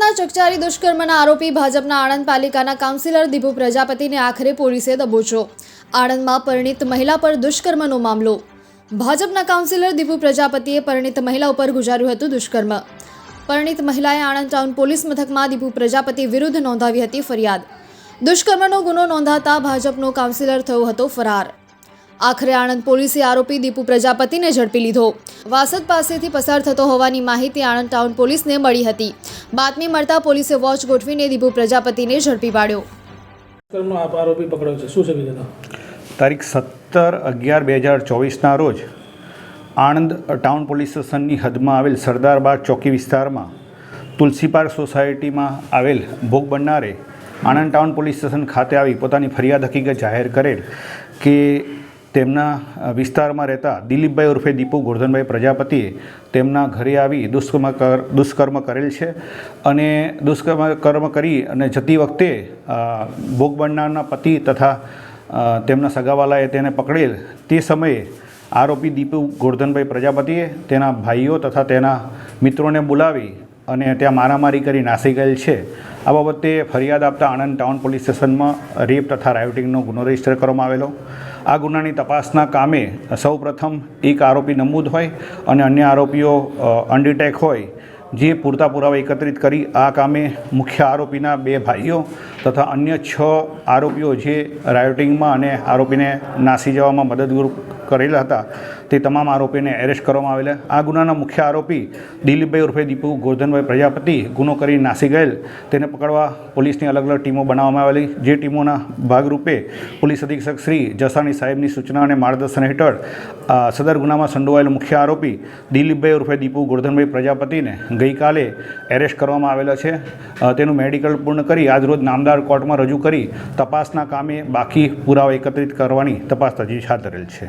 સુરતના ચકચારી દુષ્કર્મના આરોપી ભાજપના આણંદ પાલિકાના કાઉન્સિલર દીપુ પ્રજાપતિને આખરે પોલીસે દબોચ્યો। આણંદમાં પરિણીત મહિલા પર દુષ્કર્મનો મામલો। ભાજપના કાઉન્સિલર દીપુ પ્રજાપતિએ પરિણીત મહિલા ઉપર ગુજાર્યું હતું દુષ્કર્મ। પરિણીત મહિલાએ આણંદ ટાઉન પોલીસ મથકમાં દીપુ પ્રજાપતિ વિરુદ્ધ નોંધાવી હતી ફરિયાદ। દુષ્કર્મનો ગુનો નોંધાતા ભાજપનો કાઉન્સિલર થયો હતો ફરાર। આખરે આણંદ પોલીસે આરોપી દીપુ પ્રજાપતિને ઝડપી લીધો। વાસદ પાસેથી પસાર થતો હોવાની માહિતી આણંદ ટાઉન પોલીસને મળી હતી। બાતમી મળતા પોલીસે વોચ ગોઠવીને દીપુ પ્રજાપતિને ઝડપી પાડ્યો। આરોપી પકડ્યો છે, શું છે વિગત? તારીખ 17/11/2024ના રોજ આણંદ ટાઉન પોલીસ સ્ટેશનની હદમાં આવેલ સરદારબાગ ચોકી વિસ્તારમાં તુલસી પાર્ક સોસાયટીમાં આવેલ ભોગ બનનારે આણંદ ટાઉન પોલીસ સ્ટેશન ખાતે આવી પોતાની ફરિયાદ હકીકત જાહેર કરેલ કે તેમના વિસ્તારમાં રહેતા દિલીપભાઈ ઉર્ફે દીપુ ગોરધનભાઈ પ્રજાપતિએ તેમના ઘરે આવી દુષ્કર્મ કરેલ છે અને દુષ્કર્મ કરી અને જતી વખતે ભોગ બનનારના પતિ તથા તેમના સગાવાલાએ તેને પકડેલ। તે સમયે આરોપી દીપુ ગોરધનભાઈ પ્રજાપતિએ તેના ભાઈઓ તથા તેના મિત્રોને બોલાવી અને ત્યાં મારામારી કરી નાસી ગયેલ છે। આ બાબતે ફરિયાદ આપતા આણંદ ટાઉન પોલીસ સ્ટેશનમાં રેપ તથા રાયોટિંગનો ગુનો રજીસ્ટર કરવામાં આવેલો। આ ગુનાની તપાસના કામે સૌપ્રથમ એક આરોપી નમૂદ હોય અને અન્ય આરોપીઓ અનડિટેક હોય, જે પૂરતા પુરાવા એકત્રિત કરી આ કામે મુખ્ય આરોપીના 2 ભાઈઓ તથા અન્ય 6 આરોપીઓ જે રાયોટિંગમાં અને આરોપીને નાસી જવામાં મદદરૂપ કરેલા હતા તે તમામ આરોપીને એરેસ્ટ કરવામાં આવેલા। આ ગુનાના મુખ્ય આરોપી દિલીપભાઈ ઉર્ફે દીપુ ગોરધનભાઈ પ્રજાપતિ ગુનો કરી નાસી ગયેલ, તેને પકડવા પોલીસની અલગ અલગ ટીમો બનાવવામાં આવેલી। જે ટીમોના ભાગરૂપે પોલીસ અધિક્ષક શ્રી જસાણી સાહેબની સૂચના અને માર્ગદર્શન હેઠળ સદર ગુનામાં સંડોવાયેલ મુખ્ય આરોપી દિલીપભાઈ ઉર્ફે દીપુ ગોરધનભાઈ પ્રજાપતિને ગઈકાલે એરેસ્ટ કરવામાં આવેલા છે। તેનું મેડિકલ પૂર્ણ કરી આજરોજ નામદાર કોર્ટમાં રજૂ કરી તપાસના કામે બાકી પુરાવા એકત્રિત કરવાની તપાસ તજવીજ હાથ ધરેલ છે।